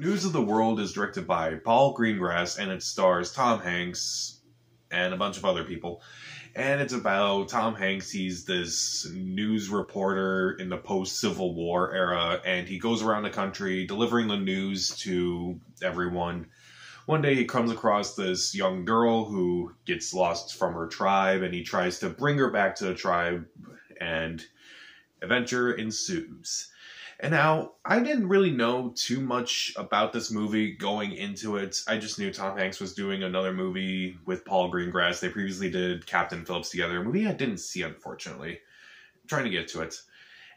News of the World is directed by Paul Greengrass, and it stars Tom Hanks and a bunch of other people. And it's about Tom Hanks. He's this news reporter in the post-Civil War era, and he goes around the country delivering the news to everyone. One day he comes across this young girl who gets lost from her tribe, and he tries to bring her back to the tribe, and adventure ensues. And now, I didn't really know too much about this movie going into it. I just knew Tom Hanks was doing another movie with Paul Greengrass. They previously did Captain Phillips together, a movie I didn't see, unfortunately. I'm trying to get to it.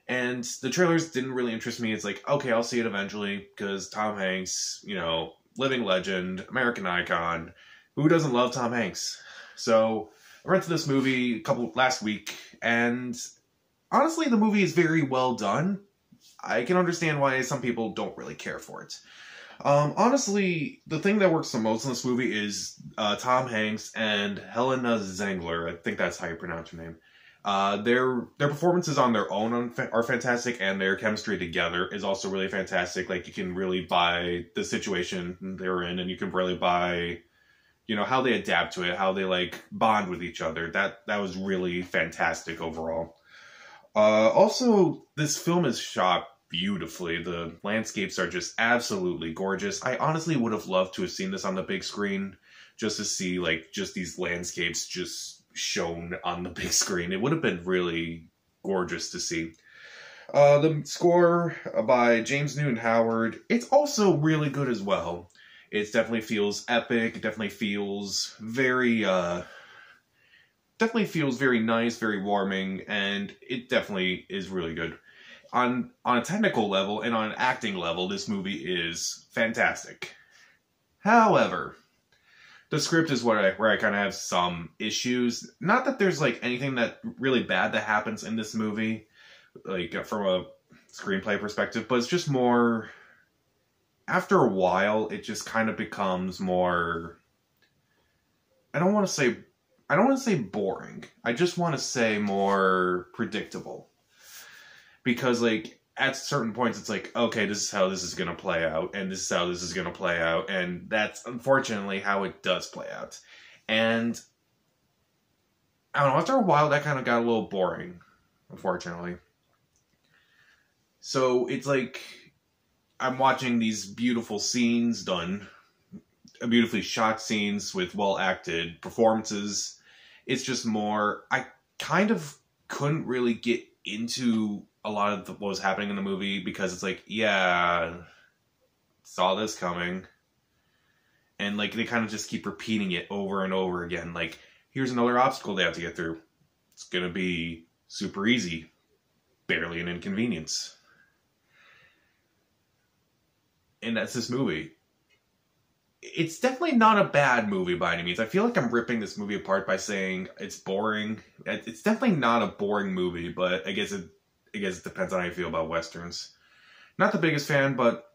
And the trailers didn't really interest me. It's like, okay, I'll see it eventually, because Tom Hanks, you know, living legend, American icon. Who doesn't love Tom Hanks? So, I rented this movie last week, and honestly, the movie is very well done. I can understand why some people don't really care for it. Honestly, the thing that works the most in this movie is Tom Hanks and Helena Zengler. I think that's how you pronounce her name. Their performances on their own are fantastic, and their chemistry together is also really fantastic. Like, you can really buy the situation they're in, and you can really buy, you know, how they adapt to it, how they, like, bond with each other. That was really fantastic overall. Also, this film is shot beautifully. The landscapes are just absolutely gorgeous. I honestly would have loved to have seen this on the big screen, just to see, like, just these landscapes just shown on the big screen. It would have been really gorgeous to see. The score by James Newton Howard, it's also really good as well. It definitely feels epic. It definitely feels very nice, very warming, and it definitely is really good. On a technical level and on an acting level, this movie is fantastic. However, the script is where I kind of have some issues. Not that there's, like, anything that really bad that happens in this movie, like, from a screenplay perspective, but it's just more, after a while, it just kind of becomes more, I don't want to say boring. I just want to say more predictable. Because, like, at certain points, it's like, okay, this is how this is going to play out, and this is how this is going to play out, and that's, unfortunately, how it does play out. And, I don't know, after a while, that kind of got a little boring, unfortunately. So, it's like, I'm watching these beautiful scenes done, beautifully shot scenes with well-acted performances. It's just more, I kind of couldn't really get into a lot of what was happening in the movie, because it's like, yeah, saw this coming. And, like, they kind of just keep repeating it over and over again. Like, here's another obstacle they have to get through. It's gonna be super easy. Barely an inconvenience. And that's this movie. It's definitely not a bad movie by any means. I feel like I'm ripping this movie apart by saying it's boring. It's definitely not a boring movie, but I guess it depends on how you feel about Westerns. Not the biggest fan, but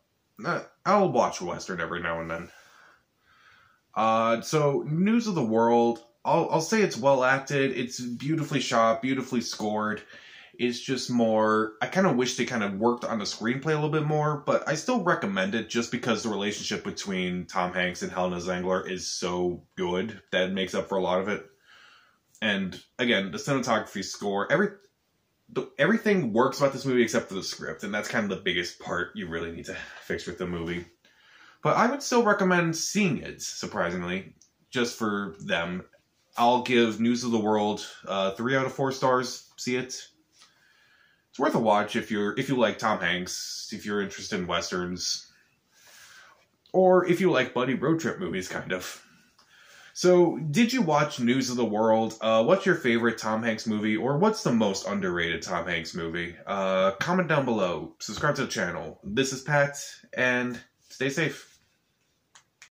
I'll watch a Western every now and then. So, News of the World, I'll say it's well acted. It's beautifully shot, beautifully scored. It's just more, I kind of wish they kind of worked on the screenplay a little bit more, but I still recommend it just because the relationship between Tom Hanks and Helena Zengler is so good that it makes up for a lot of it. And again, the cinematography, score, everything works about this movie except for the script, and that's kind of the biggest part you really need to fix with the movie. But I would still recommend seeing it, surprisingly, just for them. I'll give News of the World 3 out of 4 stars. See it. It's worth a watch if you like Tom Hanks, if you're interested in Westerns, or if you like buddy road trip movies, kind of. So, did you watch News of the World? What's your favorite Tom Hanks movie, or what's the most underrated Tom Hanks movie? Comment down below. Subscribe to the channel. This is Pat, and stay safe.